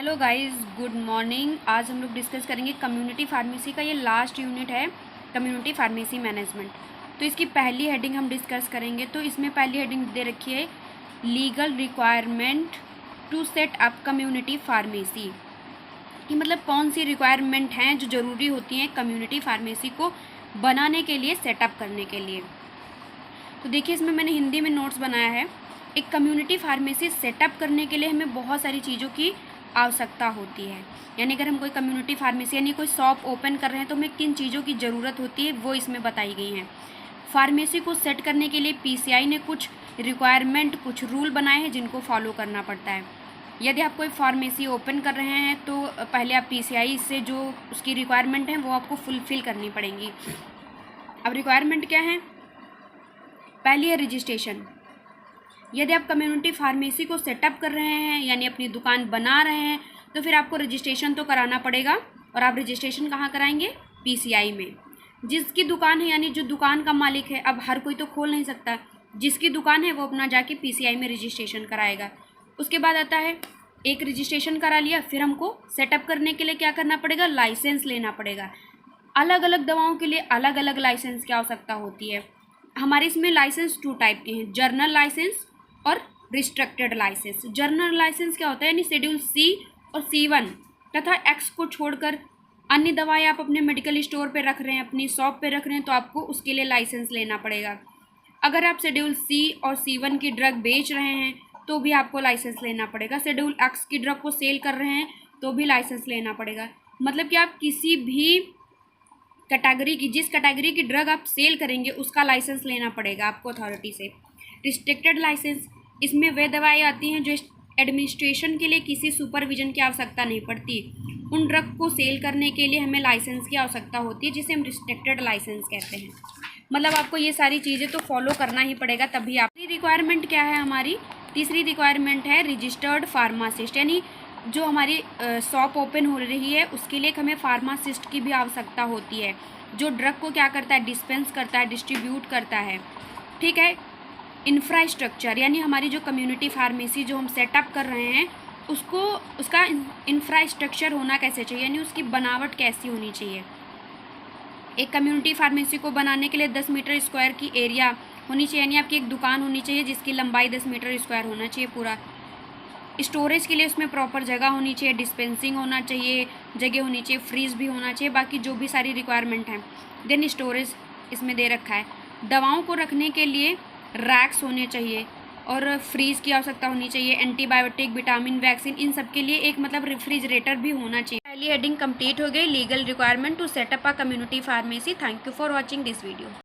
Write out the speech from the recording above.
Hello guys, good morning. आज हम लोग डिस्कस करेंगे कम्युनिटी फार्मेसी का। ये लास्ट यूनिट है, कम्युनिटी फार्मेसी मैनेजमेंट। तो इसकी पहली हेडिंग हम डिस्कस करेंगे। तो इसमें पहली हेडिंग दे रखी है legal requirement to set up community pharmacy, कि मतलब कौन सी रिक्वायरमेंट हैं जो ज़रूरी होती हैं कम्युनिटी फार्मेसी को बनाने के लिए, सेटअप करने के लिए। तो देखिए, इसमें मैंने हिंदी में नोट्स बनाया है। एक कम्युनिटी फार्मेसी सेटअप करने के लिए हमें बहुत सारी चीज़ों की आवश्यकता होती है। यानी अगर हम कोई कम्युनिटी फार्मेसी यानी कोई शॉप ओपन कर रहे हैं तो हमें किन चीज़ों की ज़रूरत होती है वो इसमें बताई गई हैं। फार्मेसी को सेट करने के लिए पीसीआई ने कुछ रिक्वायरमेंट, कुछ रूल बनाए हैं जिनको फॉलो करना पड़ता है। यदि आप कोई फार्मेसी ओपन कर रहे हैं तो पहले आप पीसीआई से जो उसकी रिक्वायरमेंट है वो आपको फुलफ़िल करनी पड़ेंगी। अब रिक्वायरमेंट क्या है? पहली है रजिस्ट्रेशन। यदि आप कम्युनिटी फार्मेसी को सेटअप कर रहे हैं यानी अपनी दुकान बना रहे हैं तो फिर आपको रजिस्ट्रेशन तो कराना पड़ेगा। और आप रजिस्ट्रेशन कहाँ कराएंगे? पीसीआई में। जिसकी दुकान है यानी जो दुकान का मालिक है, अब हर कोई तो खोल नहीं सकता, जिसकी दुकान है वो अपना जाके पीसीआई में रजिस्ट्रेशन कराएगा। उसके बाद आता है, एक रजिस्ट्रेशन करा लिया, फिर हमको सेटअप करने के लिए क्या करना पड़ेगा? लाइसेंस लेना पड़ेगा। अलग अलग दवाओं के लिए अलग अलग लाइसेंस की आवश्यकता होती है। हमारे इसमें लाइसेंस 2 टाइप के हैं, जर्नल लाइसेंस और रिस्ट्रिक्टेड लाइसेंस। जर्नल लाइसेंस क्या होता है? यानी शेड्यूल सी और C1 तथा एक्स को छोड़कर अन्य दवाएं आप अपने मेडिकल स्टोर पे रख रहे हैं, अपनी शॉप पे रख रहे हैं, तो आपको उसके लिए लाइसेंस लेना पड़ेगा। अगर आप शेड्यूल सी और C1 की ड्रग बेच रहे हैं तो भी आपको लाइसेंस लेना पड़ेगा। शेड्यूल एक्स की ड्रग को सेल कर रहे हैं तो भी लाइसेंस लेना पड़ेगा। मतलब कि आप किसी भी कैटेगरी की, जिस कैटेगरी की ड्रग आप सेल करेंगे उसका लाइसेंस लेना पड़ेगा आपको अथॉरिटी से। रिस्ट्रिक्टेड लाइसेंस, इसमें वे दवाएं आती हैं जो एडमिनिस्ट्रेशन के लिए किसी सुपरविजन की आवश्यकता नहीं पड़ती। उन ड्रग को सेल करने के लिए हमें लाइसेंस की आवश्यकता होती है, जिसे हम रिस्ट्रिक्टेड लाइसेंस कहते हैं। मतलब आपको ये सारी चीज़ें तो फॉलो करना ही पड़ेगा, तभी आप। तीसरी रिक्वायरमेंट क्या है हमारी? तीसरी रिक्वायरमेंट है रजिस्टर्ड फार्मासिस्ट। यानी जो हमारी शॉप ओपन हो रही है उसके लिए हमें फार्मासिस्ट की भी आवश्यकता होती है, जो ड्रग को क्या करता है? डिस्पेंस करता है, डिस्ट्रीब्यूट करता है। ठीक है। इंफ्रास्ट्रक्चर, यानी हमारी जो कम्युनिटी फार्मेसी जो हम सेटअप कर रहे हैं उसका इंफ्रास्ट्रक्चर होना कैसे चाहिए, यानी उसकी बनावट कैसी होनी चाहिए। एक कम्युनिटी फार्मेसी को बनाने के लिए 10 मीटर स्क्वायर की एरिया होनी चाहिए, यानी आपकी एक दुकान होनी चाहिए जिसकी लंबाई 10 मीटर स्क्वायर होना चाहिए पूरा। स्टोरेज के लिए उसमें प्रॉपर जगह होनी चाहिए, डिस्पेंसिंग होना चाहिए, जगह होनी चाहिए, फ्रीज भी होना चाहिए, बाकी जो भी सारी रिक्वायरमेंट हैं। देन स्टोरेज इसमें दे रखा है। दवाओं को रखने के लिए रैक्स होने चाहिए और फ्रीज की आवश्यकता होनी चाहिए। एंटीबायोटिक, विटामिन, वैक्सीन, इन सब के लिए एक मतलब रेफ्रिजरेटर भी होना चाहिए। पहली हेडिंग कंप्लीट हो गई, legal requirement to setup a community pharmacy. Thank you for watching this video.